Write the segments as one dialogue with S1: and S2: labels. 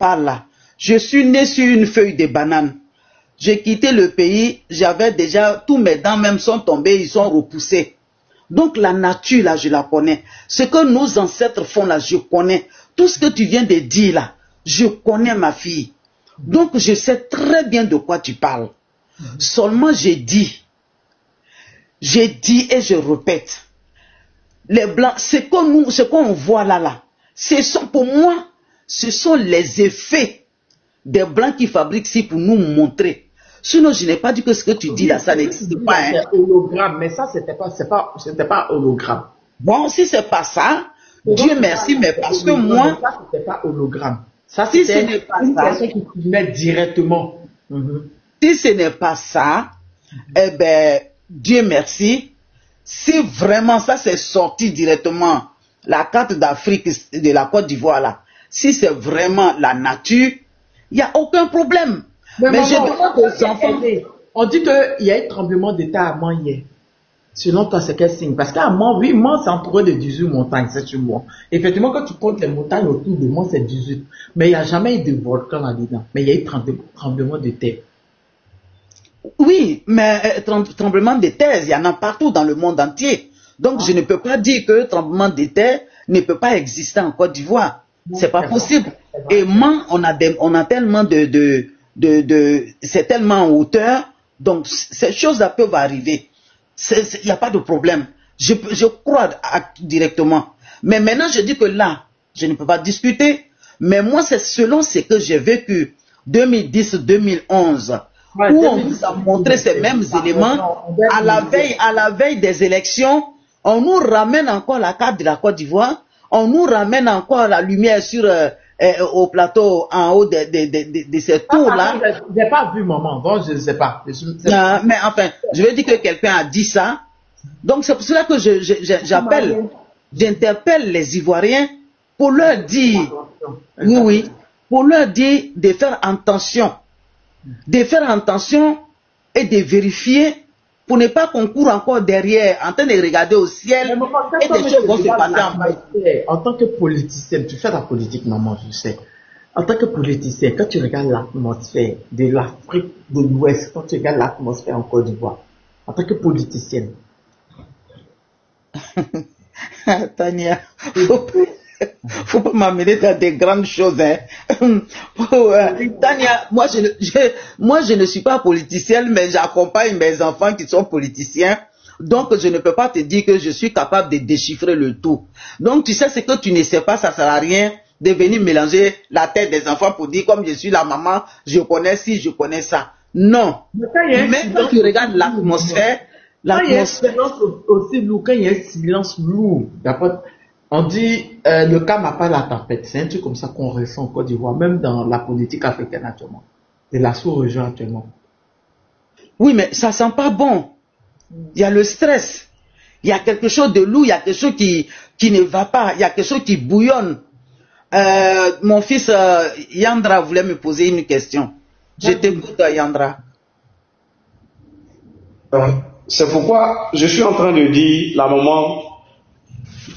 S1: parle là, je suis né sur une feuille de banane. J'ai quitté le pays, j'avais déjà, tous mes dents même sont tombés, ils sont repoussés. Donc la nature là, je la connais. Ce que nos ancêtres font là, je connais. Tout ce que tu viens de dire là, je connais ma fille. Donc je sais très bien de quoi tu parles. Seulement j'ai dit et je répète, les blancs, ce qu'on voit là, pour moi, ce sont les effets des blancs qui fabriquent ici pour nous montrer. Sinon, je n'ai pas dit que ce que tu dis là, ça n'existe pas. Hein.
S2: C'est hologramme, mais ça, c'était pas hologramme.
S1: Bon, si c'est pas ça, Dieu merci, mais parce que moi...
S2: Ça, c'était pas hologramme. Ça, c'était une personne qui filmait directement.
S1: Si ce n'est pas ça, eh ben, Dieu merci, si vraiment ça c'est sorti directement, la carte d'Afrique de la Côte d'Ivoire là, si c'est vraiment la nature, il n'y a aucun problème. Mais je demande aux enfants...
S2: On dit qu'il y a eu tremblement d'état à Mans hier. Selon toi, c'est quel signe? Parce qu'à Mans, oui, Mans c'est entouré de 18 montagnes, c'est sur moi. Effectivement, quand tu comptes les montagnes autour de Mans, c'est 18. Mais il n'y a jamais eu de volcan là-dedans. Mais il y a eu tremblement de terre.
S1: Oui, mais tremblement de terre, il y en a partout dans le monde entier. Donc je ne peux pas dire que tremblement de terre ne peut pas exister en Côte d'Ivoire. C'est pas possible. Et Mans, on a tellement c'est tellement en hauteur, donc ces choses-là peuvent arriver. Il n'y a pas de problème. Je crois directement. Mais maintenant, je dis que là, je ne peux pas discuter. Mais moi, c'est selon ce que j'ai vécu 2010-2011, où on nous a montré ces mêmes éléments à la veille des élections. On nous ramène encore la carte de la Côte d'Ivoire. On nous ramène encore la lumière sur au plateau en haut de ces tours-là.
S2: Je n'ai pas vu, maman, donc je ne sais pas.
S1: Mais enfin, je veux dire que quelqu'un a dit ça. Donc c'est pour cela que j'interpelle les Ivoiriens pour leur dire, oui, pour leur dire de faire attention. De faire attention et de vérifier pour ne pas qu'on court encore derrière en train de regarder au ciel et des choses vont se passer
S2: en tant que politicienne, tu fais la politique, maman, je sais. En tant que politicienne, quand tu regardes l'atmosphère de l'Afrique de l'Ouest, quand tu regardes l'atmosphère en Côte d'Ivoire, en tant que politicienne.
S1: Tania, faut pas m'amener dans des grandes choses. Hein. Tania, moi je ne suis pas politicienne, mais j'accompagne mes enfants qui sont politiciens. Donc je ne peux pas te dire que je suis capable de déchiffrer le tout. Donc tu sais ce que tu ne sais pas, ça ne sert à rien de venir mélanger la tête des enfants pour dire comme je suis la maman, je connais ci, je connais ça. Non. Même quand tu regardes l'atmosphère,
S2: aussi lourd, quand il y a un silence lourd, on dit le calme n'a pas la tempête. C'est un truc comme ça qu'on ressent en Côte d'Ivoire, même dans la politique africaine actuellement, et la sous-région actuellement.
S1: Oui, mais ça sent pas bon. Il y a le stress. Il y a quelque chose de lourd, il y a quelque chose qui ne va pas, il y a quelque chose qui bouillonne. Mon fils Yandra voulait me poser une question. Je t'écoute, Yandra.
S3: C'est pourquoi je suis en train de dire, la maman,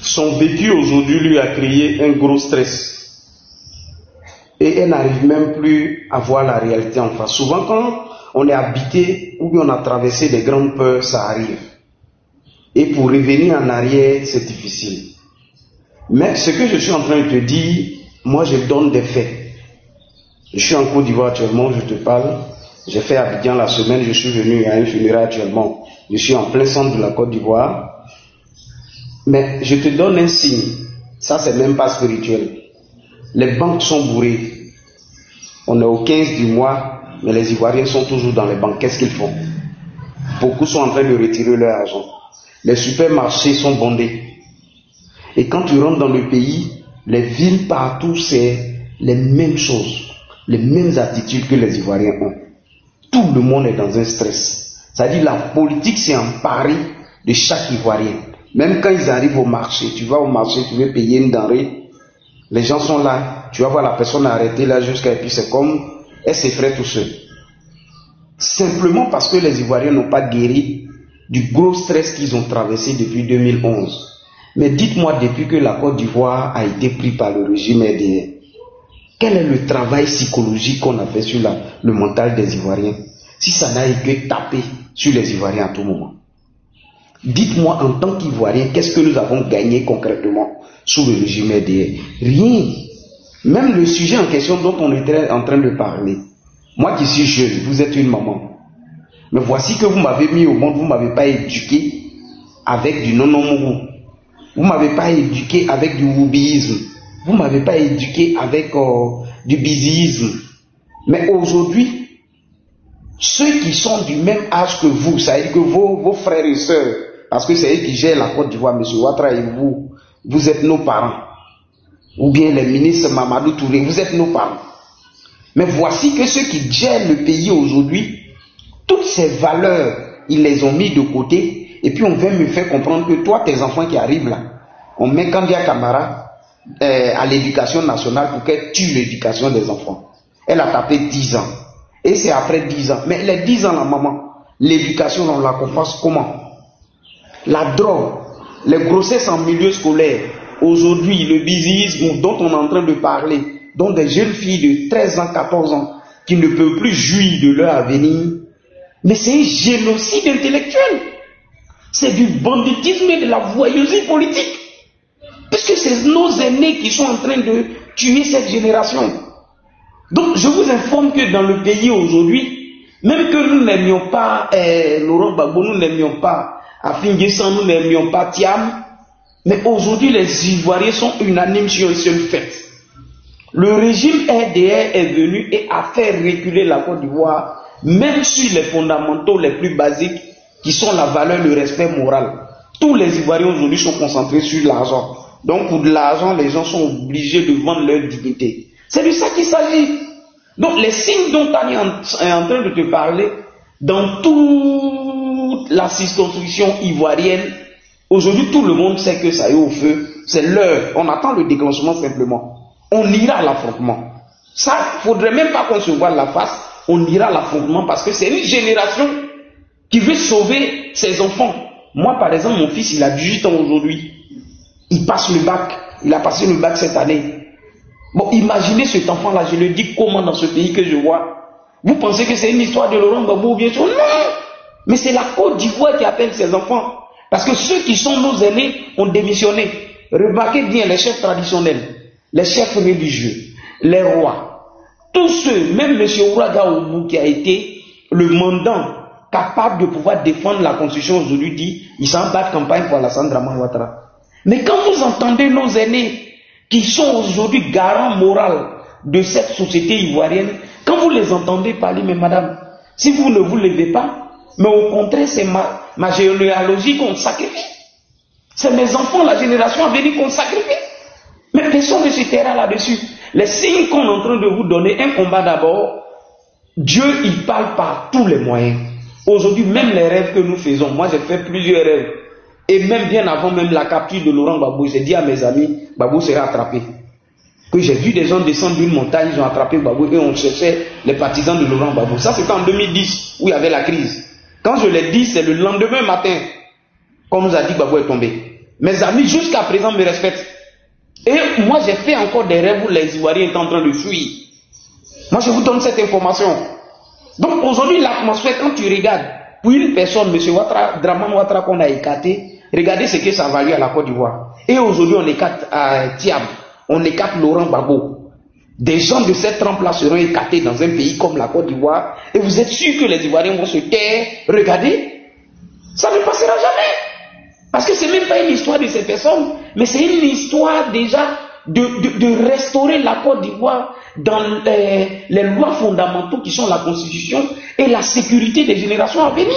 S3: son vécu aujourd'hui lui a créé un gros stress. Et elle n'arrive même plus à voir la réalité en face. Souvent quand on est habité ou on a traversé des grandes peurs, ça arrive. Et pour revenir en arrière, c'est difficile. Mais ce que je suis en train de te dire, moi je donne des faits. Je suis en Côte d'Ivoire actuellement, je te parle. J'ai fait Abidjan la semaine, je suis venu à un funérail actuellement. Je suis en plein centre de la Côte d'Ivoire. Mais je te donne un signe. Ça, c'est même pas spirituel. Les banques sont bourrées. On est au 15 du mois, mais les Ivoiriens sont toujours dans les banques. Qu'est-ce qu'ils font? Beaucoup sont en train de retirer leur argent. Les supermarchés sont bondés. Et quand tu rentres dans le pays, les villes partout, c'est les mêmes choses, les mêmes attitudes que les Ivoiriens ont. Tout le monde est dans un stress. C'est-à-dire la politique s'est emparée de chaque Ivoirien. Même quand ils arrivent au marché, tu vas au marché, tu veux payer une denrée, les gens sont là, tu vas voir la personne arrêtée là jusqu'à, et puis c'est comme, elle s'effraie tout seul. Simplement parce que les Ivoiriens n'ont pas guéri du gros stress qu'ils ont traversé depuis 2011. Mais dites-moi, depuis que la Côte d'Ivoire a été prise par le régime RDR, Quel est le travail psychologique qu'on a fait sur le mental des Ivoiriens, si ça n'a été que taper sur les Ivoiriens à tout moment? Dites-moi, en tant qu'Ivoiriens, qu'est-ce que nous avons gagné concrètement sous le régime RDR? Rien. Même le sujet en question dont on était en train de parler. Moi qui suis jeune, vous êtes une maman. Mais voici que vous m'avez mis au monde, vous ne m'avez pas éduqué avec du non-non-mougou. Vous ne m'avez pas éduqué avec du woubiisme. Vous ne m'avez pas éduqué avec du bizisme. Mais aujourd'hui, ceux qui sont du même âge que vous, ça veut dire que vos frères et sœurs, parce que c'est eux qui gèrent la Côte d'Ivoire, M. Ouattara et vous êtes nos parents. Ou bien les ministres Mamadou Touré, vous êtes nos parents. Mais voici que ceux qui gèrent le pays aujourd'hui, toutes ces valeurs, ils les ont mis de côté, et puis on vient me faire comprendre que toi, tes enfants qui arrivent là, on met Kandia Camara à l'éducation nationale pour qu'elle tue l'éducation des enfants. Elle a tapé 10 ans. Et c'est après 10 ans. Mais les 10 ans, la maman, l'éducation, on la compense comment? La drogue, les grossesses en milieu scolaire, aujourd'hui, le bizisme dont on est en train de parler, dont des jeunes filles de 13 ans, 14 ans, qui ne peuvent plus jouir de leur avenir, mais c'est un génocide intellectuel. C'est du banditisme et de la voyousie politique. Puisque c'est nos aînés qui sont en train de tuer cette génération. Donc je vous informe que dans le pays aujourd'hui, même que nous n'aimions pas Laurent Gbagbo, nous n'aimions pas Afinguessan, nous n'aimions pas Thiam, mais aujourd'hui les Ivoiriens sont unanimes sur un seul fait. Le régime RDR est venu et a fait reculer la Côte d'Ivoire, même sur les fondamentaux les plus basiques, qui sont la valeur, le respect moral. Tous les Ivoiriens aujourd'hui sont concentrés sur l'argent. Donc pour de l'argent, les gens sont obligés de vendre leur dignité. C'est de ça qu'il s'agit. Donc les signes dont Tani est en train de te parler, dans toute la circonscription ivoirienne, aujourd'hui tout le monde sait que ça est au feu, c'est l'heure, on attend le déclenchement simplement. On ira à l'affrontement. Ça, il ne faudrait même pas qu'on se voie la face, on ira à l'affrontement parce que c'est une génération qui veut sauver ses enfants. Moi par exemple, mon fils il a 18 ans aujourd'hui. Il passe le bac, il a passé le bac cette année. Bon, imaginez cet enfant-là, je le dis comment dans ce pays que je vois. Vous pensez que c'est une histoire de Laurent Gbagbo ou bien sûr? Non! Mais c'est la Côte d'Ivoire qui appelle ses enfants. Parce que ceux qui sont nos aînés ont démissionné. Remarquez bien les chefs traditionnels, les chefs religieux, les rois. Tous ceux, même M. Ouraga Oumou qui a été le mandant capable de pouvoir défendre la constitution aujourd'hui dit, il s'en bat de campagne pour Alassane Dramane Ouattara. Mais quand vous entendez nos aînés qui sont aujourd'hui garants moraux de cette société ivoirienne, quand vous les entendez parler, mais madame, si vous ne vous levez pas, mais au contraire, c'est ma généalogie qu'on sacrifie. C'est mes enfants, la génération à venir qu'on sacrifie. Mais personne ne se taira là-dessus. Les signes qu'on est en train de vous donner, un combat d'abord, Dieu, il parle par tous les moyens. Aujourd'hui, même les rêves que nous faisons, moi j'ai fait plusieurs rêves. Et même bien avant même la capture de Laurent Gbagbo, j'ai dit à mes amis, Gbagbo sera attrapé. Que j'ai vu des gens descendre d'une montagne, ils ont attrapé Gbagbo et on cherchait les partisans de Laurent Gbagbo. Ça c'était en 2010 où il y avait la crise. Quand je l'ai dit, c'est le lendemain matin qu'on nous a dit que Gbagbo est tombé. Mes amis jusqu'à présent me respectent. Et moi j'ai fait encore des rêves où les Ivoiriens étaient en train de fuir. Moi je vous donne cette information. Donc aujourd'hui l'atmosphère, quand tu regardes, pour une personne, M. Dramane Ouattara qu'on a écarté, regardez ce que ça a valu à la Côte d'Ivoire. Et aujourd'hui on écarte Thiam, on écarte Laurent Gbagbo. Des gens de cette trempe-là seront écartés dans un pays comme la Côte d'Ivoire. Et vous êtes sûr que les Ivoiriens vont se taire? Regardez, ça ne passera jamais. Parce que ce n'est même pas une histoire de ces personnes, mais c'est une histoire déjà de restaurer la Côte d'Ivoire dans les lois fondamentaux qui sont la Constitution et la sécurité des générations à venir.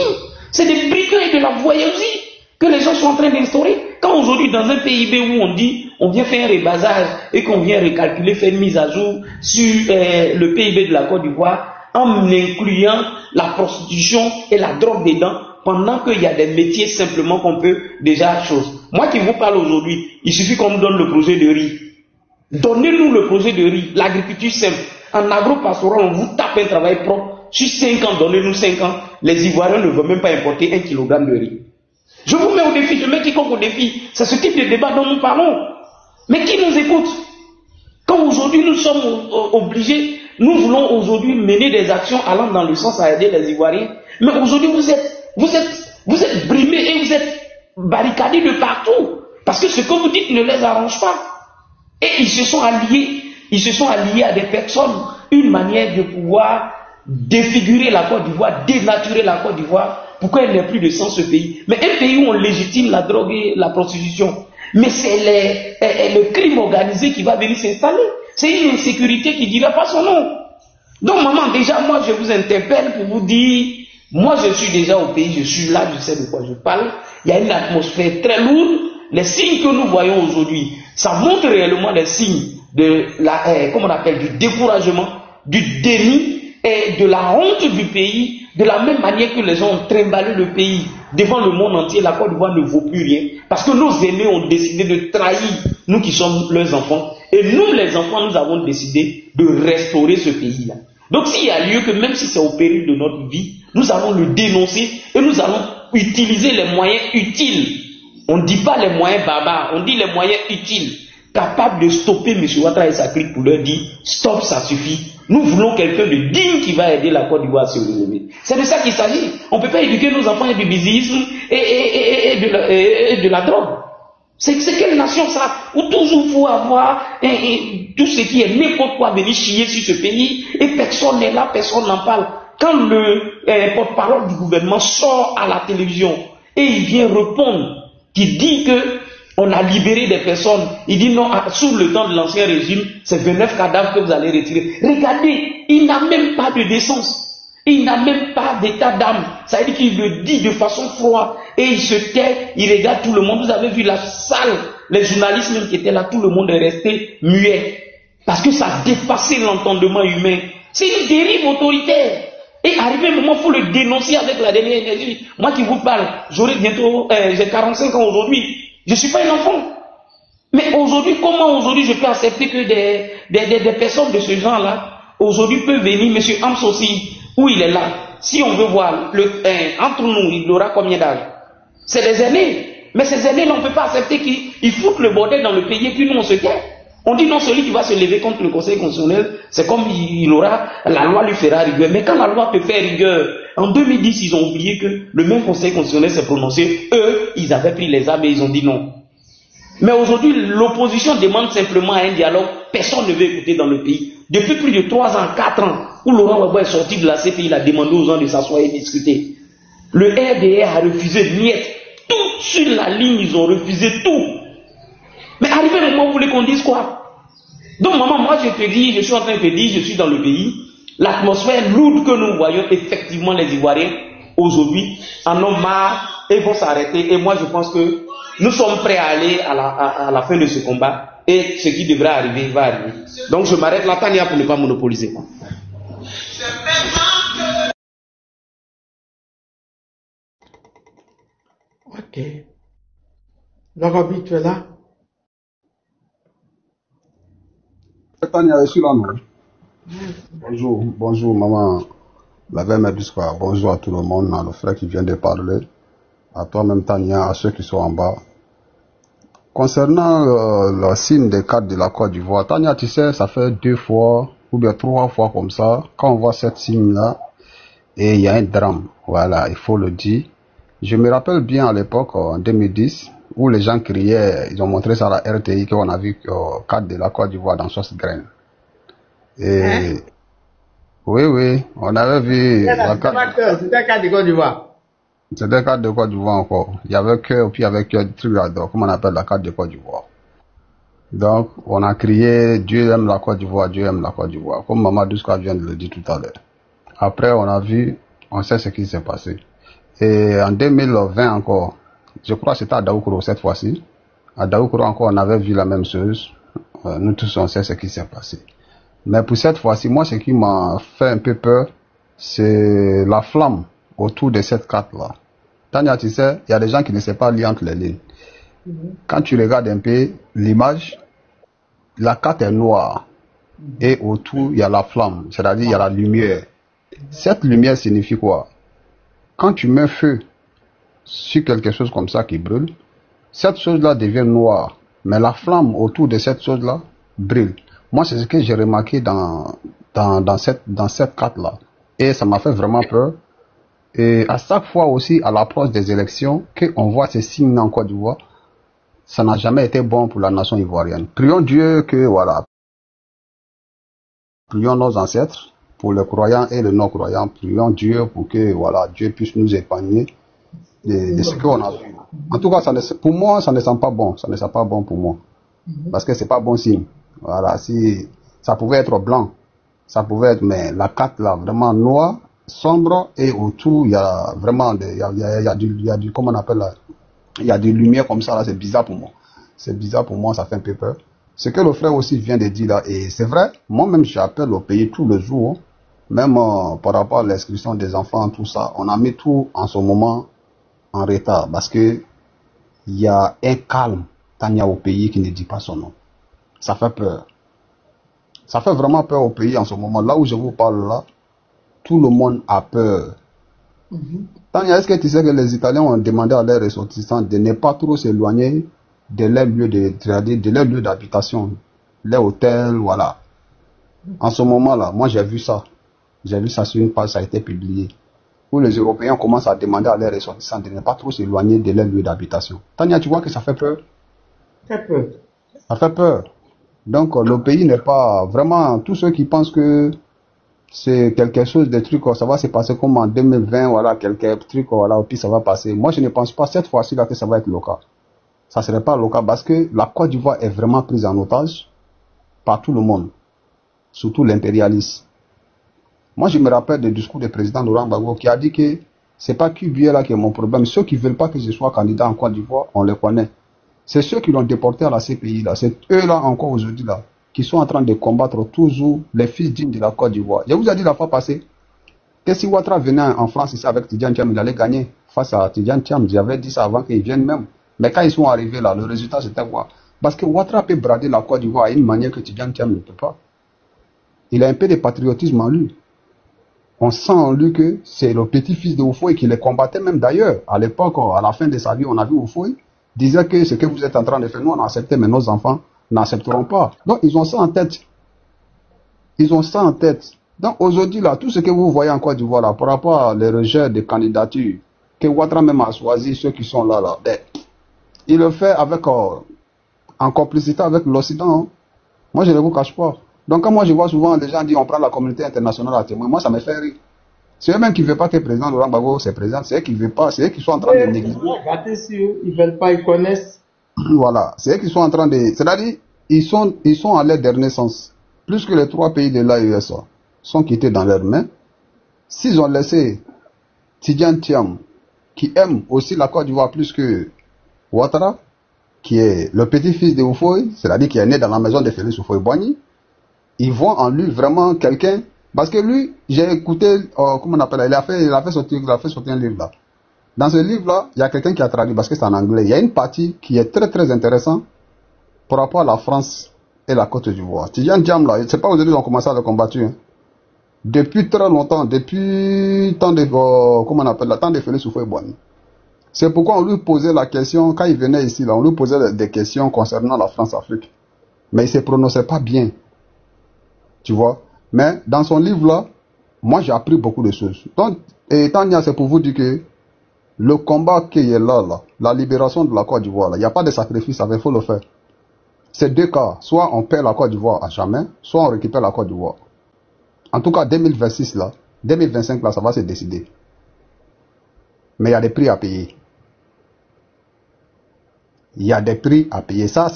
S3: C'est des brigands et de la voyousie que les gens sont en train d'instaurer. Quand aujourd'hui dans un PIB où on dit on vient faire un rebasage et qu'on vient recalculer, faire une mise à jour sur le PIB de la Côte d'Ivoire en incluant la prostitution et la drogue dedans, pendant qu'il y a des métiers simplement qu'on peut déjà chose. Moi qui vous parle aujourd'hui, il suffit qu'on nous donne le projet de riz. Donnez-nous le projet de riz, l'agriculture simple. En agro-pastoral, on vous tape un travail propre. Sur 5 ans, donnez-nous 5 ans. Les Ivoiriens ne veulent même pas importer 1 kilogramme de riz. Je vous mets au défi, je mets quiconque au défi. C'est ce type de débat dont nous parlons. Mais qui nous écoute?
S4: Quand aujourd'hui nous sommes obligés, nous voulons aujourd'hui mener des actions allant dans le sens à aider les Ivoiriens, mais aujourd'hui vous êtes brimés et vous êtes barricadés de partout, parce que ce que vous dites ne les arrange pas. Et ils se sont alliés à des personnes, une manière de pouvoir défigurer la Côte d'Ivoire, dénaturer la Côte d'Ivoire, pour qu'elle n'ait plus de sens ce pays. Mais un pays où on légitime la drogue et la prostitution, mais c'est le crime organisé qui va venir s'installer. C'est une insécurité qui ne dira pas son nom. Donc maman, déjà moi je vous interpelle pour vous dire, moi je suis déjà au pays, je suis là, je sais de quoi je parle. Il y a une atmosphère très lourde. Les signes que nous voyons aujourd'hui, ça montre réellement les signes de comment on appelle, du découragement, du déni et de la honte du pays, de la même manière que les gens ont trimballé le pays devant le monde entier. La Côte d'Ivoire ne vaut plus rien, parce que nos aînés ont décidé de trahir, nous qui sommes leurs enfants, et nous les enfants, nous avons décidé de restaurer ce pays-là. Donc s'il y a lieu que même si c'est au péril de notre vie, nous allons le dénoncer et nous allons utiliser les moyens utiles. On ne dit pas les moyens barbares, on dit les moyens utiles, capables de stopper M. Ouattara et sa clique pour leur dire stop, ça suffit. Nous voulons quelqu'un de digne qui va aider la Côte d'Ivoire à se relever. C'est de ça qu'il s'agit. On ne peut pas éduquer nos enfants à du business et de la drogue. C'est quelle nation ça? Où toujours il faut avoir tout ce qui est n'importe quoi venir chier sur ce pays et personne n'est là, personne n'en parle. Quand le porte-parole du gouvernement sort à la télévision et il vient répondre, qui dit que on a libéré des personnes, il dit non, sous le temps de l'ancien régime, c'est 29 cadavres que vous allez retirer. Regardez, il n'a même pas de décence. Il n'a même pas d'état d'âme. Ça veut dire qu'il le dit de façon froide et il se tait, il regarde tout le monde. Vous avez vu la salle, les journalistes même qui étaient là, tout le monde est resté muet. Parce que ça a dépassé l'entendement humain. C'est une dérive autoritaire. Et arrivé un moment, il faut le dénoncer avec la dernière énergie. Moi qui vous parle, j'aurai bientôt, j'ai 45 ans aujourd'hui. Je ne suis pas un enfant. Mais aujourd'hui, comment aujourd'hui je peux accepter que des personnes de ce genre-là, aujourd'hui peuvent venir, M. Hams aussi, où il est là. Si on veut voir, entre nous, il aura combien d'âge? C'est des aînés. Mais ces aînés-là, on ne peut pas accepter qu'ils foutent le bordel dans le pays et puis nous on se tait. On dit non, celui qui va se lever contre le Conseil constitutionnel, c'est comme la loi lui fera rigueur. Mais quand la loi peut faire rigueur, en 2010, ils ont oublié que le même Conseil constitutionnel s'est prononcé. Eux, ils avaient pris les armes et ils ont dit non. Mais aujourd'hui, l'opposition demande simplement un dialogue. Personne ne veut écouter dans le pays. Depuis plus de 3 ans, 4 ans, où Laurent Gbagbo est sorti de la CPI, il a demandé aux gens de s'asseoir et discuter. Le RDR a refusé miette. Tout sur la ligne, ils ont refusé tout. Mais arrivé le moment où vous voulez qu'on dise quoi? Donc maman, moi je te dis, je suis en train de te dire, je suis dans le pays, l'atmosphère lourde que nous voyons, effectivement les Ivoiriens, aujourd'hui, en ont marre et vont s'arrêter. Et moi je pense que nous sommes prêts à aller à la fin de ce combat, et ce qui devrait arriver, va arriver. Donc je m'arrête là, Tania, pour ne pas monopoliser.
S2: Ok. Lorobi, tu es là?
S5: Tania, je suis là, non? Bonjour, maman. La veille Médusca. Bonjour à tout le monde, à le frère qui vient de parler, à toi-même, Tania, à ceux qui sont en bas. Concernant le signe des cartes de la Côte d'Ivoire, Tania, tu sais, ça fait 2 fois ou bien 3 fois comme ça, quand on voit cette signe-là, et il y a un drame. Voilà, il faut le dire. Je me rappelle bien à l'époque, en 2010, où les gens criaient, ils ont montré ça à la RTI, qu'on a vu carte de la Côte d'Ivoire dans sauce graine. Et oui, on avait vu la carte.
S2: C'était la carte de Côte d'Ivoire.
S5: C'était la carte de Côte d'Ivoire encore. Il y avait cœur, puis il y avait cœur, truc là-dedans, comme on appelle la carte de Côte d'Ivoire. Donc, on a crié, Dieu aime la Côte d'Ivoire, Dieu aime la Côte d'Ivoire, comme Maman Douska vient de le dire tout à l'heure. Après, on a vu, on sait ce qui s'est passé. Et en 2020 encore, je crois que c'était à Daoukro cette fois-ci. À Daoukro encore, on avait vu la même chose. Nous tous, on sait ce qui s'est passé. Mais pour cette fois-ci, moi, ce qui m'a fait un peu peur, c'est la flamme autour de cette carte-là. Tania, tu sais, il y a des gens qui ne savent pas lire entre les lignes. Quand tu regardes un peu l'image, la carte est noire. Et autour, il y a la flamme, c'est-à-dire il y a la lumière. Cette lumière signifie quoi? Quand tu mets feu sur quelque chose comme ça qui brûle, cette chose-là devient noire. Mais la flamme autour de cette chose-là brûle. Moi, c'est ce que j'ai remarqué dans cette carte-là. Et ça m'a fait vraiment peur. Et à chaque fois aussi, à l'approche des élections, qu'on voit ces signes en Côte d'Ivoire, ça n'a jamais été bon pour la nation ivoirienne. Prions Dieu que, voilà, prions nos ancêtres, pour les croyants et les non-croyants, prions Dieu pour que, voilà, Dieu puisse nous épargner de ce qu'on a vu. En tout cas, pour moi, ça ne sent pas bon. Ça ne sent pas bon pour moi. Parce que c'est pas bon signe. Voilà, si ça pouvait être blanc, ça pouvait être, mais la carte là, vraiment noire, sombre, et autour, il y a vraiment, il y a du, comment on appelle là, il y a des lumières comme ça là, c'est bizarre pour moi. C'est bizarre pour moi, ça fait un peu peur. Ce que le frère aussi vient de dire là, et c'est vrai, moi-même j'appelle au pays tous les jours, même par rapport à l'inscription des enfants, tout ça, on a mis tout en ce moment en retard, parce que il y a un calme Tania au pays qui ne dit pas son nom. Ça fait peur. Ça fait vraiment peur au pays en ce moment. Là où je vous parle là, tout le monde a peur. Tania, est-ce que tu sais que les Italiens ont demandé à leurs ressortissants de ne pas trop s'éloigner de leur lieu de leur lieu d'habitation, les hôtels, voilà. En ce moment-là, moi j'ai vu ça. J'ai vu ça sur une page, ça a été publié. Où les Européens commencent à demander à leurs ressortissants de ne pas trop s'éloigner de leur lieu d'habitation. Tania, tu vois que ça fait peur?
S2: Très peur.
S5: Ça fait peur. Donc le pays n'est pas vraiment, tous ceux qui pensent que c'est quelque chose de trucs, ça va se passer comme en 2020, voilà, quelques trucs, voilà, puis ça va passer. Moi je ne pense pas cette fois-ci là que ça va être le cas. Ça serait pas le cas parce que la Côte d'Ivoire est vraiment prise en otage par tout le monde, surtout l'impérialisme. Moi je me rappelle du discours du président Laurent Gbagbo qui a dit que c'est pas QBA là qui est mon problème. Ceux qui veulent pas que je sois candidat en Côte d'Ivoire, on les connaît. C'est ceux qui l'ont déporté à la CPI là, c'est eux là encore aujourd'hui là, qui sont en train de combattre toujours les fils dignes de la Côte d'Ivoire. Je vous ai dit la fois passée que si Ouattara venait en France ici avec Tidjane Thiam, il allait gagner face à Tidjane Thiam. J'avais dit ça avant qu'ils viennent même. Mais quand ils sont arrivés là, le résultat c'était quoi? Parce que Ouattara peut brader la Côte d'Ivoire à une manière que Tidjane Thiam ne peut pas. Il a un peu de patriotisme en lui. On sent en lui que c'est le petit-fils de Houphouët qui les combattait même d'ailleurs. À l'époque, à la fin de sa vie, on a vu Houphouët disait que ce que vous êtes en train de faire, nous on a accepté, mais nos enfants n'accepteront pas. Donc ils ont ça en tête. Ils ont ça en tête. Donc aujourd'hui là, tout ce que vous voyez en Côte d'Ivoire là, par rapport à les rejets de candidatures, que Ouattara même a choisi ceux qui sont là, il le fait avec en complicité avec l'Occident. Hein. Moi je ne vous cache pas. Donc quand moi je vois souvent des gens dire on prend la communauté internationale à témoin, moi ça me fait rire. C'est eux-mêmes qui ne veulent pas que le président Laurent Gbagbo se présente, c'est eux qui ne veulent pas, c'est eux qui sont en train de négliger.
S2: Regardez sur eux, ils ne veulent pas, ils connaissent.
S5: Voilà, c'est eux qui sont en train de... C'est-à-dire, ils sont à leur dernier sens. Plus que les 3 pays de l'AESA sont quittés dans leurs mains. S'ils ont laissé Tidjane Thiam, qui aime aussi la Côte d'Ivoire plus que Ouattara, qui est le petit-fils de Houphouët, c'est-à-dire qui est né dans la maison de Félix Houphouët-Boigny, ils voient en lui vraiment quelqu'un. Parce que lui, j'ai écouté, comment on appelle, il a fait sortir un livre là. Dans ce livre-là, il y a quelqu'un qui a traduit, parce que c'est en anglais. Il y a une partie qui est très très intéressante par rapport à la France et la Côte d'Ivoire. Tidjane Thiam là, c'est pas aujourd'hui qu'ils ont commencé à le combattre. Hein. Depuis très longtemps, depuis tant de, comment on appelle là, tant de Félix Houphouët-Boigny. C'est pourquoi on lui posait la question, quand il venait ici là, on lui posait des questions concernant la France-Afrique. Mais il ne se prononçait pas bien. Tu vois? Mais dans son livre là, moi j'ai appris beaucoup de choses. Donc, et Tania, c'est pour vous dire que le combat qui est là, la libération de la Côte d'Ivoire, il n'y a pas de sacrifice, il faut le faire. C'est 2 cas. Soit on perd la Côte d'Ivoire à jamais, soit on récupère la Côte d'Ivoire. En tout cas, 2026 là, 2025 là, ça va se décider. Mais il y a des prix à payer. Il y a des prix à payer. Ça,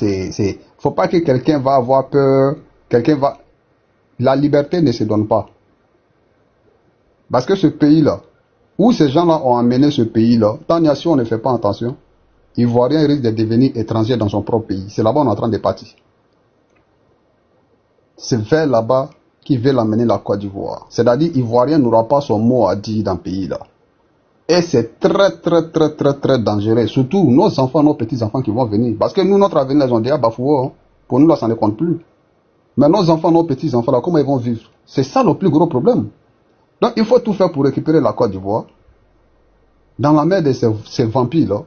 S5: faut pas que quelqu'un va avoir peur, la liberté ne se donne pas. Parce que ce pays-là, où ces gens-là ont amené ce pays-là, tant si on ne fait pas attention, Ivoirien risque de devenir étranger dans son propre pays. C'est là-bas on est en train de partir. C'est vers là-bas qui veut l'amener la Côte d'Ivoire. C'est-à-dire Ivoirien n'aura pas son mot à dire dans ce pays-là. Et c'est très très très très très dangereux. Surtout nos enfants, nos petits-enfants qui vont venir. Parce que nous, notre avenir, ils ont déjà bafoué. Hein. Pour nous, là, ça ne compte plus. Mais nos enfants, nos petits-enfants, là, comment ils vont vivre? C'est ça le plus gros problème. Donc, il faut tout faire pour récupérer la Côte d'Ivoire dans la main de ces vampires-là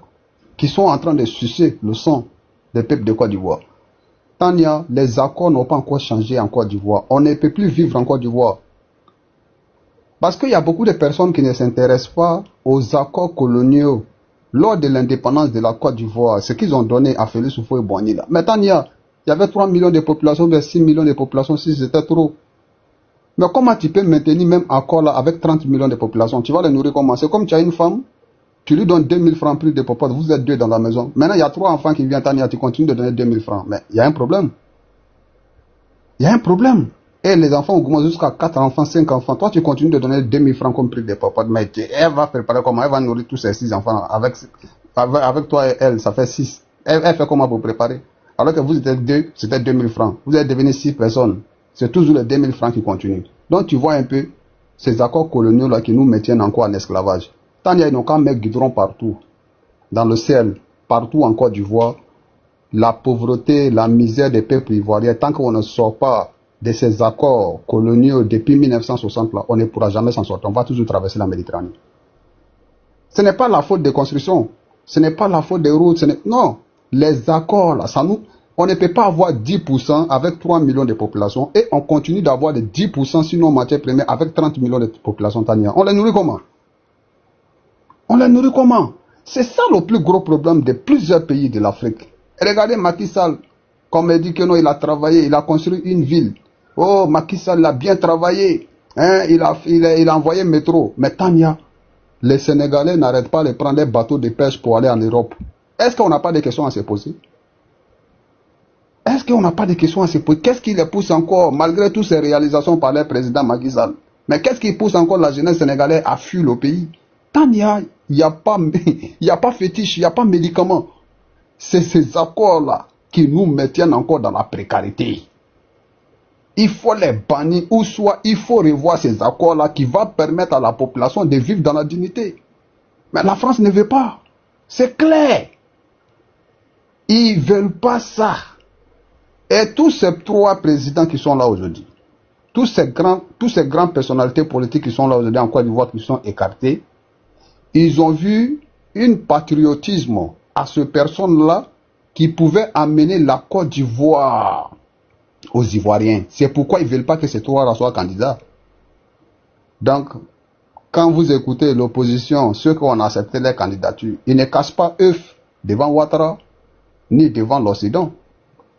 S5: qui sont en train de sucer le sang des peuples de Côte d'Ivoire. Tania, les accords n'ont pas encore changé en Côte d'Ivoire. On ne peut plus vivre en Côte d'Ivoire. Parce qu'il y a beaucoup de personnes qui ne s'intéressent pas aux accords coloniaux lors de l'indépendance de la Côte d'Ivoire, ce qu'ils ont donné à Félix Houphouët-Boigny là. Mais Tania, il y avait 3 millions de populations, 6 millions de populations, si c'était trop. Mais comment tu peux maintenir même accord là avec 30 millions de populations? Tu vas les nourrir comment? C'est comme tu as une femme, tu lui donnes 2000 francs plus de popote, vous êtes 2 dans la maison. Maintenant, il y a 3 enfants qui viennent, Tania, tu continues de donner 2000 francs. Mais il y a un problème. Il y a un problème. Et les enfants augmentent jusqu'à 4 enfants, 5 enfants. Toi, tu continues de donner 2000 francs comme prix de popote. Mais elle va préparer comment? Elle va nourrir tous ces 6 enfants. Avec toi et elle, ça fait 6. Elle fait comment pour préparer? Alors que vous étiez 2, c'était 2000 francs. Vous êtes devenu 6 personnes. C'est toujours les 2000 francs qui continuent. Donc tu vois un peu ces accords coloniaux là qui nous maintiennent encore en esclavage. Tania, ils n'ont qu'à mettre goudron partout. Dans le ciel, partout en Côte d'Ivoire. La pauvreté, la misère des peuples ivoiriens, tant qu'on ne sort pas de ces accords coloniaux depuis 1960 là, on ne pourra jamais s'en sortir. On va toujours traverser la Méditerranée. Ce n'est pas la faute des constructions. Ce n'est pas la faute des routes. Non. Les accords là, on ne peut pas avoir 10% avec 3 millions de populations et on continue d'avoir des 10% sinon matières premières avec 30 millions de populations, Tania. On les nourrit comment? On les nourrit comment? C'est ça le plus gros problème de plusieurs pays de l'Afrique. Regardez Macky Sall, comme il dit que non, il a travaillé, il a construit une ville. Oh, Macky Sall a bien travaillé. Hein, il a envoyé le métro. Mais Tania, les Sénégalais n'arrêtent pas de prendre des bateaux de pêche pour aller en Europe. Est-ce qu'on n'a pas de questions à se poser? Est-ce qu'on n'a pas de questions à se poser? Qu'est-ce qui les pousse encore, malgré toutes ces réalisations par le président Macky Sall? Mais qu'est-ce qui pousse encore la jeunesse sénégalaise à fuir le pays? Tania, il n'y a pas fétiche, il n'y a pas médicament. C'est ces accords-là qui nous maintiennent encore dans la précarité. Il faut les bannir ou soit il faut revoir ces accords-là qui vont permettre à la population de vivre dans la dignité. Mais la France ne veut pas. C'est clair. Ils ne veulent pas ça. Et tous ces 3 présidents qui sont là aujourd'hui, tous ces grandes personnalités politiques qui sont là aujourd'hui en Côte d'Ivoire qui sont écartés, ils ont vu un patriotisme à ces personnes-là qui pouvaient amener la Côte d'Ivoire aux Ivoiriens. C'est pourquoi ils ne veulent pas que ces 3-là soient candidats. Donc, quand vous écoutez l'opposition, ceux qui ont accepté les candidatures, ils ne cachent pas œufs devant Ouattara, ni devant l'Occident.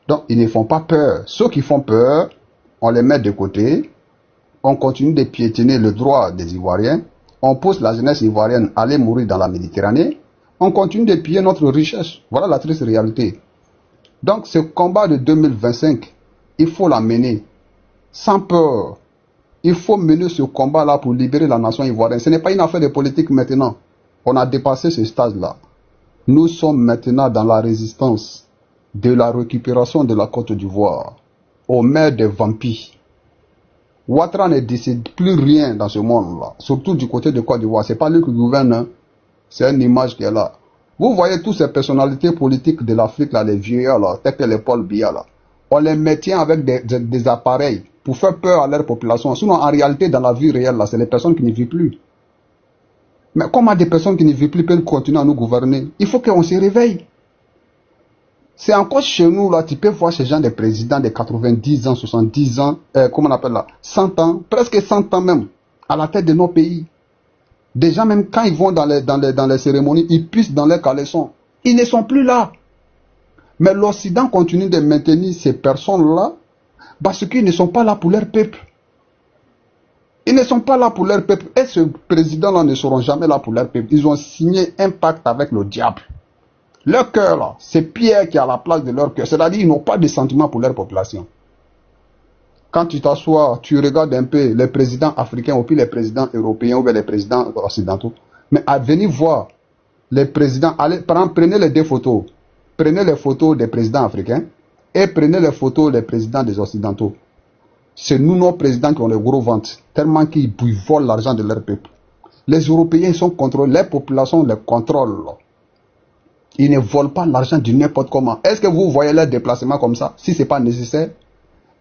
S5: Donc, ils ne font pas peur. Ceux qui font peur, on les met de côté, on continue de piétiner le droit des Ivoiriens, on pousse la jeunesse ivoirienne à aller mourir dans la Méditerranée, on continue de piller notre richesse. Voilà la triste réalité. Donc, ce combat de 2025, il faut l'amener sans peur. Il faut mener ce combat-là pour libérer la nation ivoirienne. Ce n'est pas une affaire de politique maintenant. On a dépassé ce stade-là. Nous sommes maintenant dans la résistance de la récupération de la Côte d'Ivoire aux mains des vampires. Ouattara ne décide plus rien dans ce monde-là, surtout du côté de Côte d'Ivoire. C'est pas lui qui gouverne, hein. C'est une image qui est là. Vous voyez toutes ces personnalités politiques de l'Afrique, là, les vieillards, là, tels que les Paul Biya, là. On les maintient avec des appareils pour faire peur à leur population. Sinon, en réalité, dans la vie réelle, là, c'est les personnes qui ne vivent plus. Mais comment des personnes qui ne vivent plus peuvent continuer à nous gouverner? Il faut qu'on se réveille. C'est encore chez nous, là, tu peux voir ces gens des présidents de 90 ans, 70 ans, comment on appelle là, 100 ans, presque 100 ans même, à la tête de nos pays. Des gens, même quand ils vont dans les cérémonies, ils pissent dans leurs caleçons. Ils ne sont plus là. Mais l'Occident continue de maintenir ces personnes-là parce qu'ils ne sont pas là pour leur peuple. Ils ne sont pas là pour leur peuple. Et ce président-là ne seront jamais là pour leur peuple. Ils ont signé un pacte avec le diable. Leur cœur, là, c'est Pierre qui est à la place de leur cœur. C'est-à-dire qu'ils n'ont pas de sentiments pour leur population. Quand tu t'assois, tu regardes un peu les présidents africains ou puis les présidents européens ou bien les présidents occidentaux. Mais à venir voir les présidents, allez, prenez les 2 photos. Prenez les photos des présidents africains et prenez les photos des présidents des occidentaux. C'est nous, nos présidents, qui ont les gros ventres, tellement qu'ils volent l'argent de leur peuple. Les Européens sont contrôlés, les populations les contrôlent. Ils ne volent pas l'argent du n'importe comment. Est-ce que vous voyez leurs déplacements comme ça, si ce n'est pas nécessaire?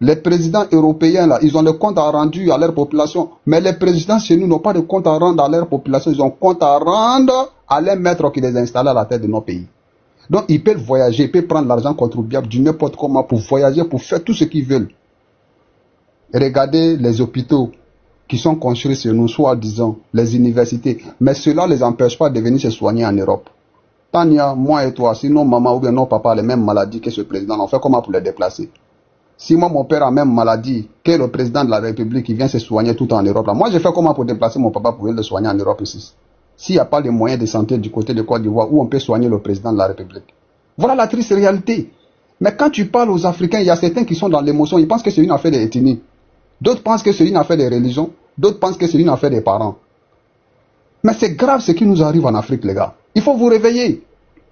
S5: Les présidents européens, là, ils ont le compte à rendre à leur population. Mais les présidents chez nous n'ont pas de compte à rendre à leur population. Ils ont compte à rendre à les maîtres qui les installent à la tête de nos pays. Donc, ils peuvent voyager, ils peuvent prendre l'argent contribuable du n'importe comment pour voyager, pour faire tout ce qu'ils veulent. Regardez les hôpitaux qui sont construits sur nous, soi-disant, les universités. Mais cela ne les empêche pas de venir se soigner en Europe. Tania, moi et toi, si nos mamans ou bien nos papas ont les mêmes maladies que ce président, on fait comment pour les déplacer? Si moi, mon père a la même maladie que le président de la République qui vient se soigner tout en Europe, là, moi, je fais comment pour déplacer mon papa pour venir le soigner en Europe ici? S'il n'y a pas de moyens de santé du côté de Côte d'Ivoire où on peut soigner le président de la République. Voilà la triste réalité. Mais quand tu parles aux Africains, il y a certains qui sont dans l'émotion, ils pensent que c'est une affaire d'ethnie. D'autres pensent que c'est une affaire de religion. D'autres pensent que c'est une affaire des parents. Mais c'est grave ce qui nous arrive en Afrique, les gars. Il faut vous réveiller.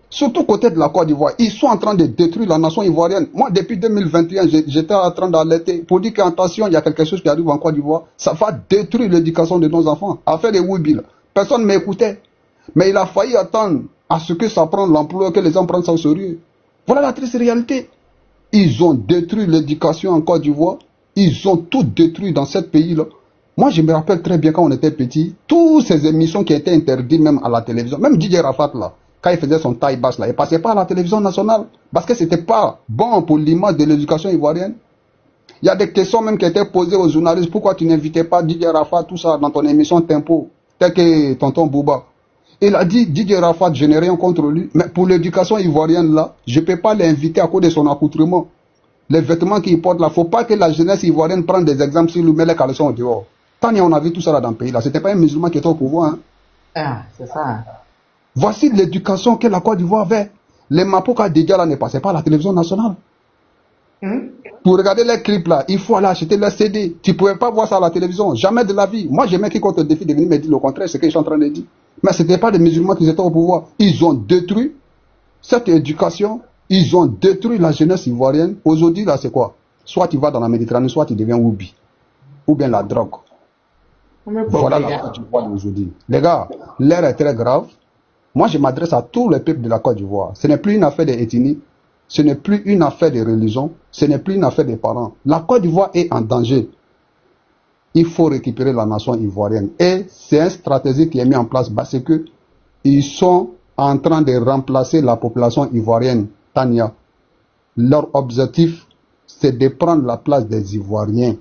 S5: Surtout côté de la Côte d'Ivoire. Ils sont en train de détruire la nation ivoirienne. Moi, depuis 2021, j'étais en train d'alerter pour dire qu'attention, il y a quelque chose qui arrive en Côte d'Ivoire. Ça va détruire l'éducation de nos enfants. Affaire des Ouibil. Personne ne m'écoutait. Mais il a failli attendre à ce que ça prenne l'ampleur, que les gens prennent ça au sérieux. Voilà la triste réalité. Ils ont détruit l'éducation en Côte d'Ivoire. Ils ont tout détruit dans ce pays-là. Moi, je me rappelle très bien quand on était petit, toutes ces émissions qui étaient interdites même à la télévision, même Didier Rafat, là, quand il faisait son taille basse, là, il passait pas à la télévision nationale parce que c'était pas bon pour l'image de l'éducation ivoirienne. Il y a des questions même qui étaient posées aux journalistes. Pourquoi tu n'invitais pas Didier Rafat, tout ça, dans ton émission Tempo, tel que tonton Bouba? Il a dit, Didier Rafat, je n'ai rien contre lui, mais pour l'éducation ivoirienne, là, je peux pas l'inviter à cause de son accoutrement. Les vêtements qu'il porte là, faut pas que la jeunesse ivoirienne prenne des exemples sur lui, met les caleçons au dehors. Tant on a vu tout ça là dans le pays là, c'était pas un musulman qui était au pouvoir. Hein.
S2: Ah, c'est ça.
S5: Voici l'éducation que la Côte d'Ivoire avait. Les Mapoka déjà là ne passaient pas à la télévision nationale. Pour regarder les clips là, il faut aller acheter les CD. Tu ne pouvais pas voir ça à la télévision, jamais de la vie. Moi j'aimais qui contre le défi de venir me dire le contraire, c'est ce que je suis en train de dire. Mais ce n'était pas des musulmans qui étaient au pouvoir. Ils ont détruit cette éducation. Ils ont détruit la jeunesse ivoirienne. Aujourd'hui, là, c'est quoi? Soit tu vas dans la Méditerranée, soit tu deviens Woubi. Ou bien la drogue. Voilà la Côte d'Ivoire d'aujourd'hui. Les gars, l'air est très grave. Moi, je m'adresse à tous les peuples de la Côte d'Ivoire. Ce n'est plus une affaire d'ethnie. Ce n'est plus une affaire de religion. Ce n'est plus une affaire des parents. La Côte d'Ivoire est en danger. Il faut récupérer la nation ivoirienne. Et c'est une stratégie qui est mise en place parce que ils sont en train de remplacer la population ivoirienne. Tania, leur objectif, c'est de prendre la place des Ivoiriens,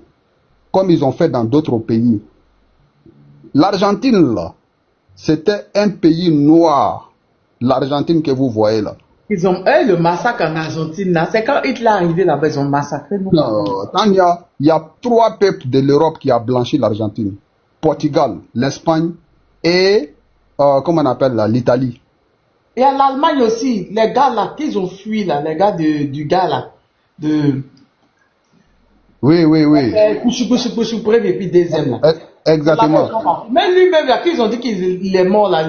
S5: comme ils ont fait dans d'autres pays. L'Argentine, là, c'était un pays noir. L'Argentine que vous voyez là.
S2: Ils ont eu le massacre en Argentine, là. C'est quand Hitler est arrivé là-bas, ils ont massacré.
S5: Non, Tania, il y a 3 peuples de l'Europe qui ont blanchi l'Argentine. Portugal, l'Espagne et, comment on appelle là, l'Italie.
S2: Et en Allemagne aussi, les gars là, qu'ils ont fui là, les gars du gars là, de...
S5: Oui.
S2: Et puis deuxième là.
S5: Exactement.
S2: Même lui-même là, qu'ils ont dit qu'il est mort là,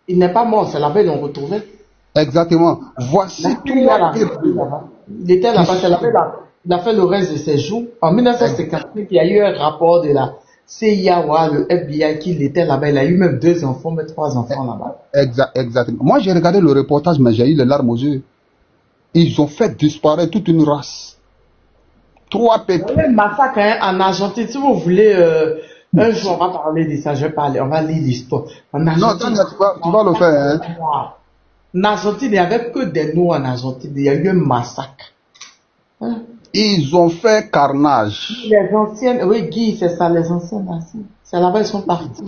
S2: il n'est pas mort, c'est là-bas ils l'ont retrouvé.
S5: Exactement. Voici
S2: il était là-bas, c'est là-bas, il a fait le reste de ses jours. En 1958, il y a eu un rapport de la CIA, le FBI, qu'il était là-bas. Il a eu même 2 enfants, mais 3 enfants là-bas.
S5: Exactement. Moi, j'ai regardé le reportage, mais j'ai eu les larmes aux yeux. Ils ont fait disparaître toute une race. 3 peuples.
S2: Le massacre en Argentine, si vous voulez, un jour, on va parler de ça, on va lire l'histoire.
S5: Non, tu vas le faire. Hein.
S2: En Argentine, il n'y avait que des Noirs en Argentine. Il y a eu un massacre. Hein?
S5: Ils ont fait carnage.
S2: Les anciennes, oui, Guy, c'est ça, les anciennes nations. C'est là-bas, ils sont partis.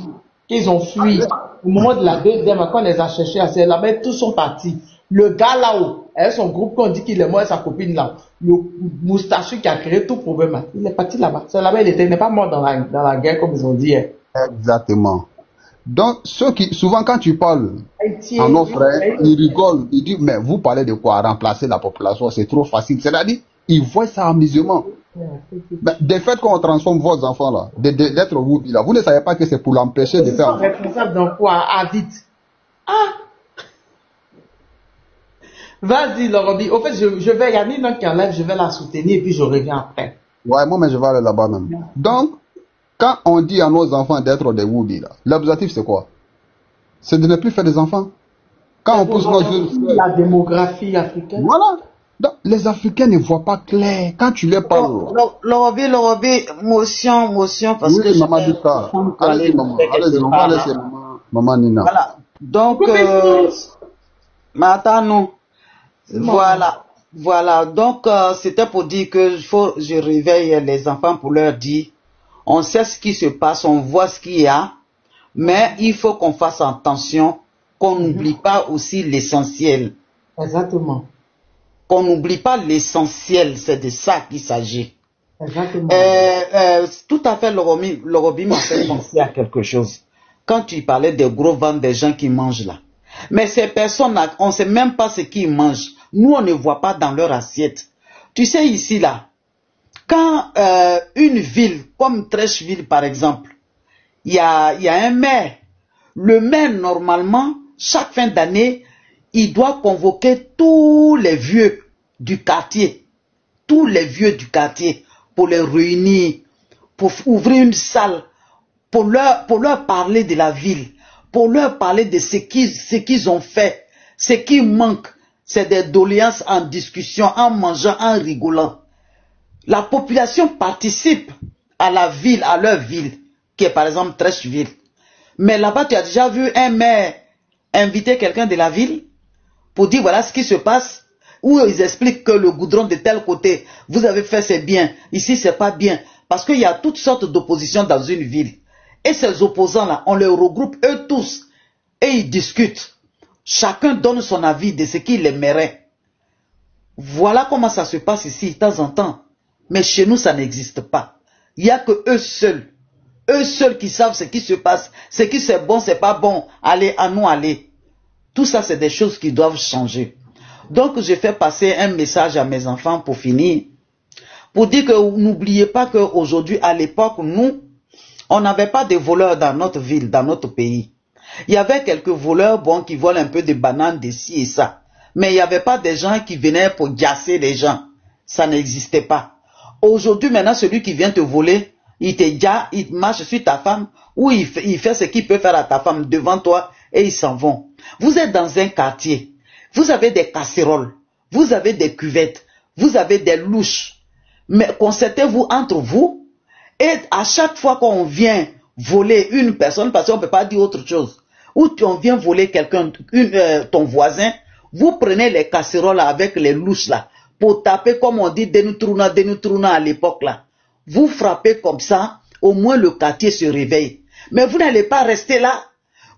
S2: Ils ont fui. Au moment de la deuxième, quand on les a cherchés, c'est là-bas, tous sont partis. Le gars là-haut, avec son groupe, qu'on dit qu'il est mort et sa copine là, le moustachu qui a créé tout problème, il est parti là-bas. C'est là-bas, il n'est pas mort dans la guerre, comme ils ont dit. Hein.
S5: Exactement. Donc, ceux qui, souvent quand tu parles à nos frères, ils rigolent, ils disent, mais vous parlez de quoi? Remplacer la population, c'est trop facile. C'est-à-dire, ils voient ça amusément. Des faits qu'on transforme vos enfants là, d'être vous là, vous ne savez pas que c'est pour l'empêcher de faire.
S2: Ils sont responsables d'un quoi? Ah, vite. Ah! Vas-y, Lorobi. Au fait, je vais, il y a Nina qui enlève, je vais la soutenir et puis je reviens après.
S5: Ouais, moi, mais je vais aller là-bas même. Donc, quand on dit à nos enfants d'être des Woubi là, l'objectif c'est quoi? C'est de ne plus faire des enfants. Quand on pousse nos jeunes.
S2: La démographie africaine.
S5: Voilà. Donc, les Africains ne voient pas clair. Quand tu leur parles.
S1: Lorobi, motion, parce que.
S5: Oui, maman dit ça. Allez, maman. Allez, on va laisser maman Nina.
S1: Voilà. Donc, mais attends, nous. Voilà. Voilà. Donc, c'était pour dire que je réveille les enfants pour leur dire, on sait ce qui se passe, on voit ce qu'il y a, mais il faut qu'on fasse attention, qu'on n'oublie pas aussi l'essentiel.
S2: Exactement.
S1: Qu'on n'oublie pas l'essentiel, c'est de ça qu'il s'agit.
S2: Exactement.
S1: Tout à fait, Lorobi m'a fait penser à quelque chose. Quand tu parlais des gros ventres des gens qui mangent là. Mais ces personnes-là, on ne sait même pas ce qu'ils mangent. Nous, on ne voit pas dans leur assiette. Tu sais, ici, là, quand une ville, comme Trècheville, par exemple, il y a un maire. Le maire, normalement, chaque fin d'année, il doit convoquer tous les vieux du quartier. Tous les vieux du quartier pour les réunir, pour ouvrir une salle, pour leur parler de la ville, pour leur parler de ce qu'ils ont fait, ce qui manque, c'est des doléances en discussion, en mangeant, en rigolant. La population participe à la ville, à leur ville, qui est par exemple Trècheville. Mais là-bas, tu as déjà vu un maire inviter quelqu'un de la ville pour dire voilà ce qui se passe, où ils expliquent que le goudron de tel côté, vous avez fait c'est bien, ici c'est pas bien, parce qu'il y a toutes sortes d'oppositions dans une ville. Et ces opposants-là, on les regroupe eux tous, et ils discutent. Chacun donne son avis de ce qu'il aimerait. Voilà comment ça se passe ici, de temps en temps. Mais chez nous, ça n'existe pas. Il n'y a que eux seuls qui savent ce qui se passe, ce qui c'est bon, c'est pas bon, allez, à nous aller. Tout ça, c'est des choses qui doivent changer. Donc, je fais passer un message à mes enfants pour finir, pour dire que n'oubliez pas qu'aujourd'hui, à l'époque, nous, on n'avait pas de voleurs dans notre ville, dans notre pays. Il y avait quelques voleurs, bon, qui volent un peu de bananes d'ici et ça. Mais il n'y avait pas des gens qui venaient pour gasser les gens. Ça n'existait pas. Aujourd'hui, maintenant, celui qui vient te voler, il te gasse, il marche sur ta femme, ou il fait ce qu'il peut faire à ta femme devant toi, et ils s'en vont. Vous êtes dans un quartier, vous avez des casseroles, vous avez des cuvettes, vous avez des louches. Mais concertez-vous entre vous, et à chaque fois qu'on vient voler une personne, parce qu'on ne peut pas dire autre chose, ou on vient voler quelqu'un, ton voisin, vous prenez les casseroles avec les louches là, pour taper comme on dit Denutruna à l'époque là. Vous frappez comme ça, au moins le quartier se réveille. Mais vous n'allez pas rester là.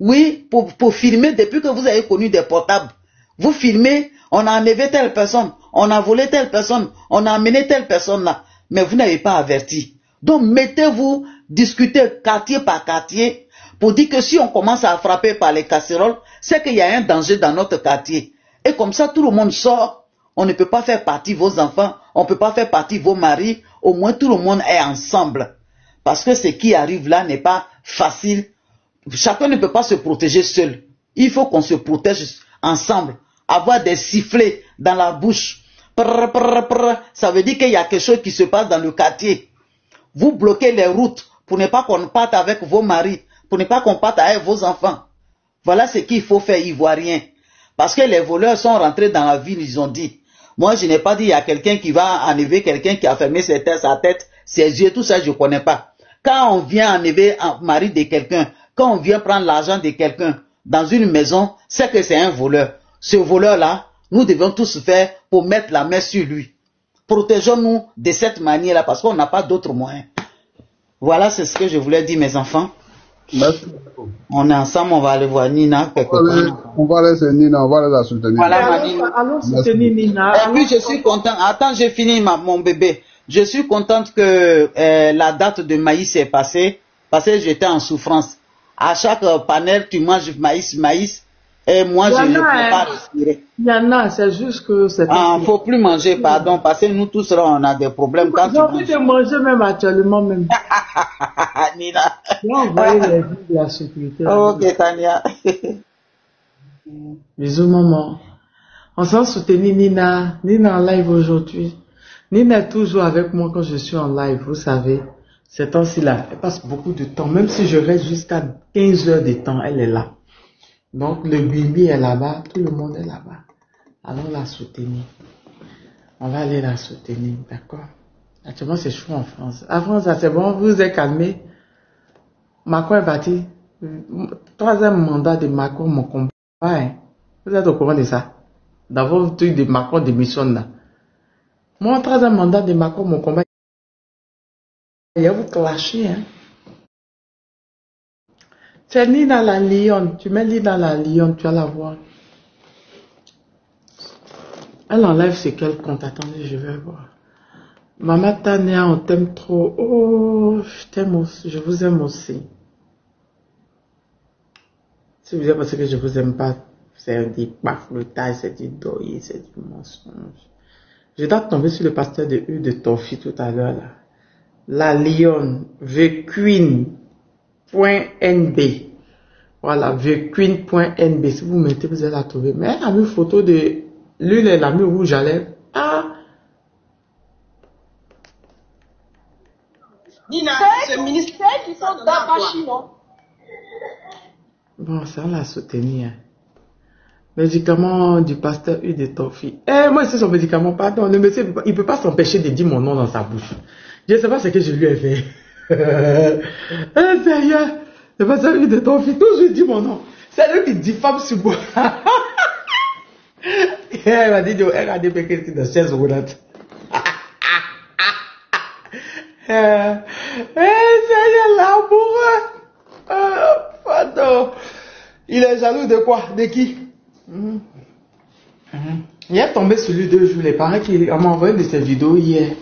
S1: Oui, pour filmer depuis que vous avez connu des portables. Vous filmez, on a enlevé telle personne, on a volé telle personne, on a amené telle personne là. Mais vous n'avez pas averti. Donc mettez-vous, discutez quartier par quartier, pour dire que si on commence à frapper par les casseroles, c'est qu'il y a un danger dans notre quartier. Et comme ça, tout le monde sort. On ne peut pas faire partie vos enfants, on ne peut pas faire partie vos maris. Au moins, tout le monde est ensemble. Parce que ce qui arrive là n'est pas facile. Chacun ne peut pas se protéger seul. Il faut qu'on se protège ensemble. Avoir des sifflets dans la bouche. Prr, prr, prr, ça veut dire qu'il y a quelque chose qui se passe dans le quartier. Vous bloquez les routes pour ne pas qu'on parte avec vos maris, pour ne pas qu'on parte avec vos enfants. Voilà ce qu'il faut faire, Ivoirien. Parce que les voleurs sont rentrés dans la ville, ils ont dit. Moi, je n'ai pas dit il y a quelqu'un qui va enlever quelqu'un qui a fermé sa tête, ses yeux, tout ça, je ne connais pas. Quand on vient enlever un mari de quelqu'un, quand on vient prendre l'argent de quelqu'un dans une maison, c'est que c'est un voleur. Ce voleur-là, nous devons tous faire pour mettre la main sur lui. Protégeons-nous de cette manière-là parce qu'on n'a pas d'autres moyens. Voilà, c'est ce que je voulais dire, mes enfants.
S5: Merci.
S1: On est ensemble, on va aller voir Nina.
S5: On va laisser Nina, on va la soutenir.
S1: Voilà, ma Nina.
S2: Allons soutenir Nina.
S1: Et puis, je suis content. Attends, j'ai fini mon bébé. Je suis contente que la date de maïs est passée parce que j'étais en souffrance. À chaque panel, tu manges maïs. Et moi, je ne peux pas respirer.
S2: Il y en a, c'est juste que c'est...
S1: Ah, faut plus manger, pardon, parce que nous tous là, on a des problèmes quand
S2: j'ai envie de manger même actuellement même.
S1: Nina.
S2: J'ai envoyé les vues de la sécurité.
S1: Ok, Tania.
S2: Bisous, maman. On s'en soutenir Nina. Nina en live aujourd'hui. Nina est toujours avec moi quand je suis en live, vous savez. Ces temps-ci là, elle passe beaucoup de temps. Même si je reste jusqu'à 15 heures de temps, elle est là. Donc, le Bibi est là-bas, tout le monde est là-bas. Allons la soutenir. On va aller la soutenir, d'accord? Actuellement, c'est chaud en France. En France, c'est bon, vous vous êtes calmé. Macron est parti. Troisième mandat de Macron, mon combat. Hein? Vous êtes au courant de ça? d'avoir un truc de Macron démissionne là. Moi, en 3e mandat de Macron, mon combat, il y a vous clasher, hein. C'est Nina la lionne. Tu mets Nina la lionne, tu vas la voir. Elle enlève ce qu'elle compte. Attendez, je vais voir. Maman Tania, on t'aime trop. Oh, je t'aime aussi. Je vous aime aussi. Si vous dites parce que je vous aime pas, c'est du bafoutage, c'est du doyer, c'est du mensonge. Je dois tomber sur le pasteur de U de Tofi tout à l'heure là. La lionne, vqueen.nb. Voilà, vqueen.nb. Si vous mettez, vous allez la trouver. Mais elle a mis une photo de l'une, elle a mis rouge à lèvres. Ah!
S6: Nina, ce ministère qui sont dans Bachi, non?
S2: Bon, ça, on l'a soutenu. Hein. Médicament du pasteur U de Tofi. Eh, moi, c'est son médicament, pardon. Le monsieur, il ne peut pas s'empêcher de dire mon nom dans sa bouche. Je ne sais pas ce que je lui ai fait. Eh, Seigneur, le pasteur U de Tofi, toujours dit mon nom. C'est lui qui diffame sur moi. Elle m'a dit, elle a dit, quelqu'un de 16 roulantes. Seigneur, l'amour. Pardon. Il est jaloux de quoi? De qui? Il est tombé sur lui 2 jours. Il paraît qu'il m'a envoyé de ses vidéos hier.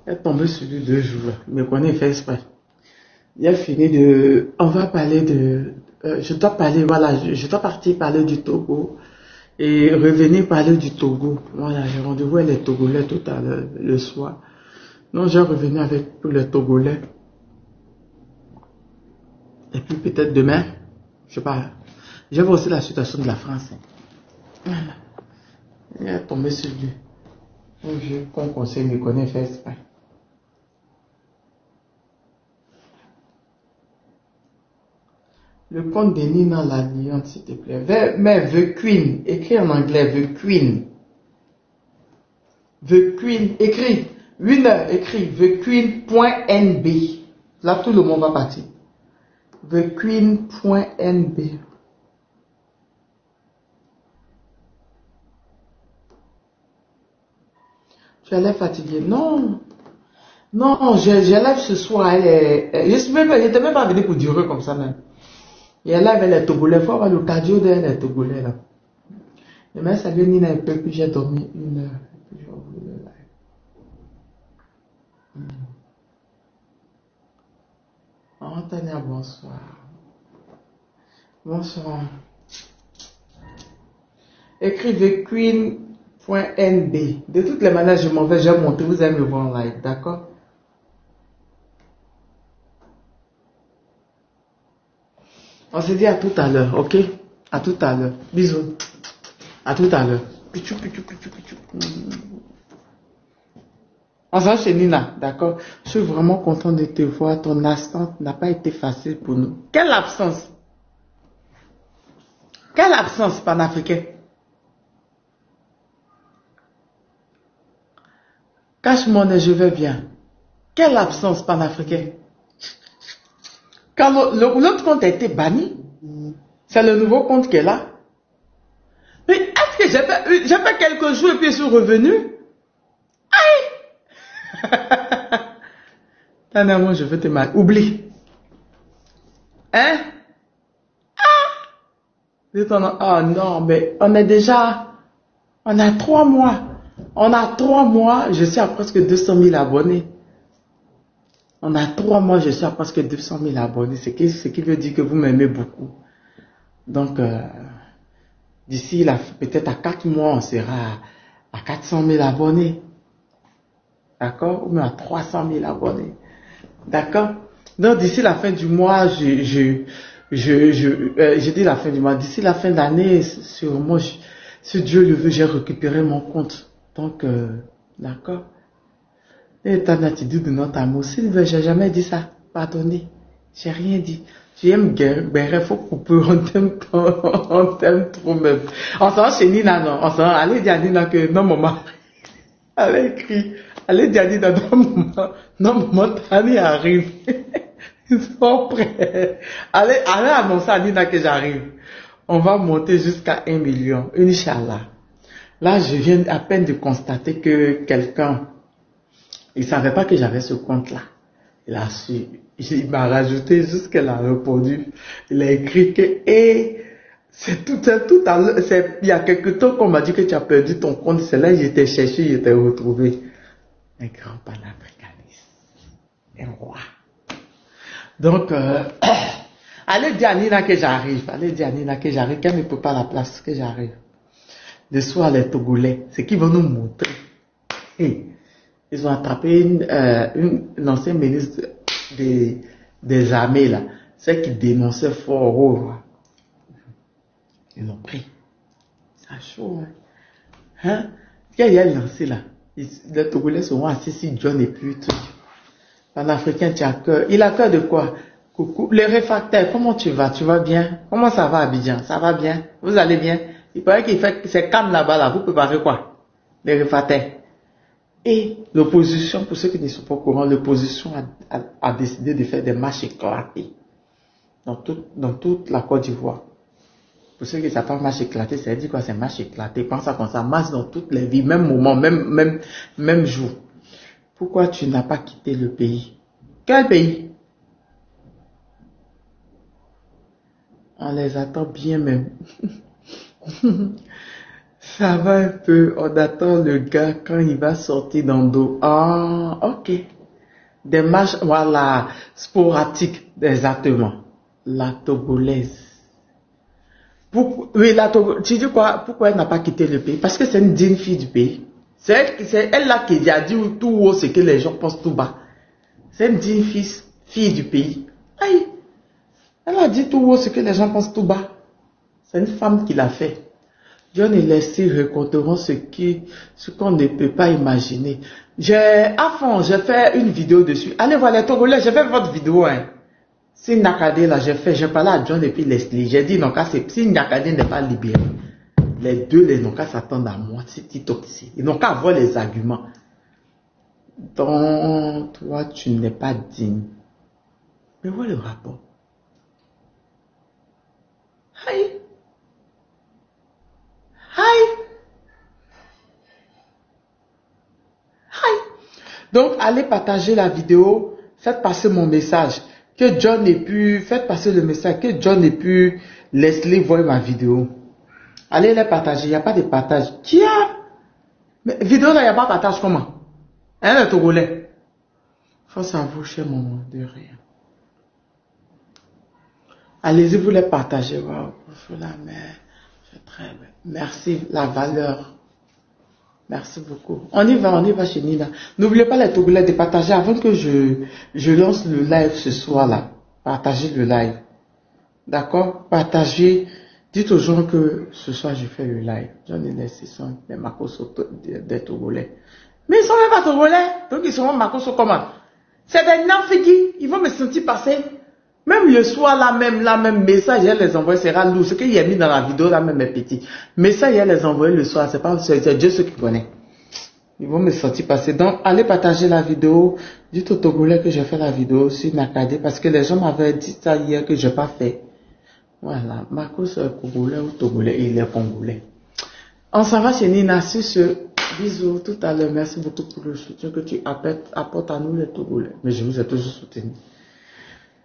S2: Il est tombé sur lui 2 jours. Il me connaît, il fait exprès. Il a fini de... On va parler de... je dois parler, voilà, je dois partir parler du Togo. Et revenir parler du Togo. Voilà, j'ai rendez-vous avec les Togolais tout à l'heure, le soir. Donc, j'ai revenu avec les Togolais. Et puis peut-être demain, je sais pas, je vais voir aussi la situation de la France. Voilà. Il est tombé sur lui. Un vieux qu'on conseille me connaît, fait exprès. Le compte de Nina la lionne, s'il te plaît. Mais The Queen, écrit en anglais, The Queen. The Queen, écrit. Winner, écrit thequeen.nb. Là, tout le monde va partir. thequeen.nb. Tu as l'air fatigué? Non. Non, j'ai l'air ce soir. Je n'étais même pas venu pour durer comme ça même. Et elle avait les Togolais. Il faut avoir le cardio derrière les Togolais là. Et même ça vient Nina un peu, puis j'ai dormi 1 heure. Puis j'ai oublié le live. Tania, bonsoir. Bonsoir. Écrivez queen.nb. De toutes les manières, je m'en vais, j'ai monté, vous allez me voir en live, d'accord? On se dit à tout à l'heure, ok? À tout à l'heure. Bisous. À tout à l'heure. Pichou, pichou, pichou, pichou. Enfin, c'est Nina, d'accord? Je suis vraiment content de te voir. Ton absence n'a pas été facile pour nous. Quelle absence? Quelle absence panafricaine? Cache-moi, je vais bien. Quelle absence panafricaine? Quand l'autre compte a été banni, c'est le nouveau compte qui est là. Mais est-ce que j'ai fait quelques jours et puis je suis revenu? Aïe! Moi, je veux te mal. Oublie. Hein? Ah non, mais on est déjà... On a 3 mois. On a 3 mois, je suis à presque 200 000 abonnés. On a 3 mois, je suis à presque 200 000 abonnés. Ce qui veut dire que vous m'aimez beaucoup. Donc, d'ici peut-être à 4 mois, on sera à 400 000 abonnés. D'accord? Ou même à 300 000 abonnés. D'accord? Donc, d'ici la fin du mois, je dis la fin du mois, d'ici la fin d'année, sûrement, si Dieu le veut, j'ai récupéré mon compte. Donc, d'accord? Et Tana, tu dis de notre amour. Sylvain, j'ai jamais dit ça. Pardonnez. J'ai rien dit. Tu aimes Béret, faut couper. On t'aime trop même. On s'en va chez Nina, non? On s'en va. Allez dire à Nina que non, maman. Elle écrit. Allez dire à Nina, non, maman, Tani arrive. Ils sont prêts. Allez annoncer à Nina que j'arrive. On va monter jusqu'à 1 million. Inch'Allah. Là, je viens à peine de constater que quelqu'un, il savait pas que j'avais ce compte-là. Il a su, il m'a rajouté juste qu'elle a répondu. Il a écrit que, il y a quelque temps qu'on m'a dit que tu as perdu ton compte. C'est là que j'étais cherché, j'étais retrouvé. Un grand panafricaniste. Un roi. Donc, allez dire à Nina que j'arrive. Allez dire à Nina que j'arrive, qu'elle ne peut pas la place, que j'arrive. De soir, les Togolais, c'est qu'ils vont nous montrer. Hey, ils ont attrapé une ancienne ministre des armées, là. Celle qui dénonçait fort haut. Ils l'ont pris. C'est chaud, hein? Qu'est-ce qu'il a lancé, là? Les Togolais seront assis si John et puis tout. Un Africain, tu as cœur. Il a cœur de quoi? Coucou. Les réfractaires, comment tu vas? Tu vas bien? Comment ça va, Abidjan? Ça va bien? Vous allez bien? Il paraît qu'il fait c'est calme là-bas, là. Vous préparez quoi? Les réfractaires. Et l'opposition, pour ceux qui ne sont pas au courant, l'opposition a décidé de faire des marches éclatées dans toute la Côte d'Ivoire. Pour ceux qui ne savent pas marche éclatée, ça dit quoi? C'est marche éclatée. Pense à comme ça, marche dans toutes les vies, même moment, même jour. Pourquoi tu n'as pas quitté le pays? Quel pays? On les attend bien même. Ça va un peu. On attend le gars quand il va sortir dans l'eau. Ah, ok. Des marches, voilà, sporadiques, exactement. La Togolaise. Oui, la Togolaise. Tu dis quoi? Pourquoi elle n'a pas quitté le pays? Parce que c'est une digne fille du pays. C'est elle là qui a dit tout haut ce que les gens pensent tout bas. C'est une digne fille du pays. Aïe. Elle a dit tout haut ce que les gens pensent tout bas. C'est une femme qui l'a fait. John et Leslie raconteront ce qu'on ne peut pas imaginer. J'ai fait une vidéo dessus. Allez voir les Togolais, j'ai fait votre vidéo. Hein. Si Nakadé là, j'ai parlé à John et puis Leslie. J'ai dit non, si Nakadé n'est pas libéré, les deux, ils n'ont qu'à s'attendre à moi. C'est TikTok ici. Ils n'ont qu'à avoir les arguments. Donc, toi, tu n'es pas digne. Mais où est le rapport? Aïe. Aïe. Aïe. Donc, allez partager la vidéo. Faites passer mon message. Que John ait pu... Faites passer le message. Que John ait pu... Leslie voie ma vidéo. Allez les partager. Il n'y a pas de partage. Qui a... Mais vidéo là, il n'y a pas de partage. Comment? Hein, le Togolais? Face à vous, cher maman, de rien. Allez-y, vous les partagez. Wow, la mer, c'est très bien. Merci, la valeur. Merci beaucoup. On y va chez Nina. N'oubliez pas les Togolais de partager avant que je lance le live ce soir là. Partagez le live. D'accord? Partagez. Dites aux gens que ce soir je fais le live. J'en ai laissé son les Makoso des Togolais. Mais ils sont même pas Togolais. Donc ils seront Makoso comment? C'est des Nafiki. Ils vont me sentir passer. Même le soir, là même message, elle les envoie, c'est lourd. Ce qu'il y a mis dans la vidéo, là même est petit. Message, elle les envoie le soir, c'est Dieu ceux qui connaît. Ils vont me sentir passer. Donc, allez partager la vidéo. Dites aux Togolais que j'ai fait la vidéo sur Nakadé, parce que les gens m'avaient dit ça hier que je n'ai pas fait. Voilà. Marcos est Congolais ou Togolais, il est Congolais. On s'en va chez Nina sur ce. Bisous, tout à l'heure. Merci beaucoup pour le soutien que tu apportes à nous les Togolais. Mais je vous ai toujours soutenu.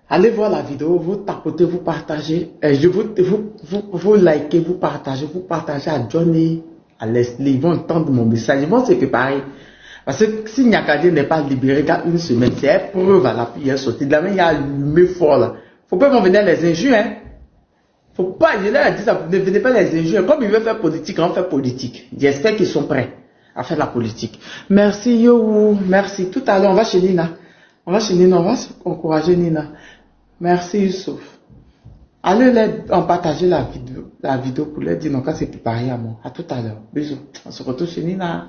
S2: Allez voir la vidéo, vous tapotez, vous partagez, vous likez, vous partagez à Johnny, à Leslie, ils vont entendre mon message, ils vont se préparer. Parce que si Nyakadé n'est pas libéré dans une semaine, c'est preuve à la prière sortie. De la main, il y a allumé fort là. Faut pas m'en venir les injures, hein. Faut pas, je leur ai dit ça, ne venez pas les injures. Comme ils veulent faire politique, on fait politique. J'espère qu'ils sont prêts à faire la politique. Merci, yo, merci. Tout à l'heure, on va chez Nina. On va encourager Nina. Merci Youssouf. Allez en partager la vidéo pour leur dire non, quand c'est préparé à moi. À tout à l'heure. Bisous. On se retrouve chez Nina.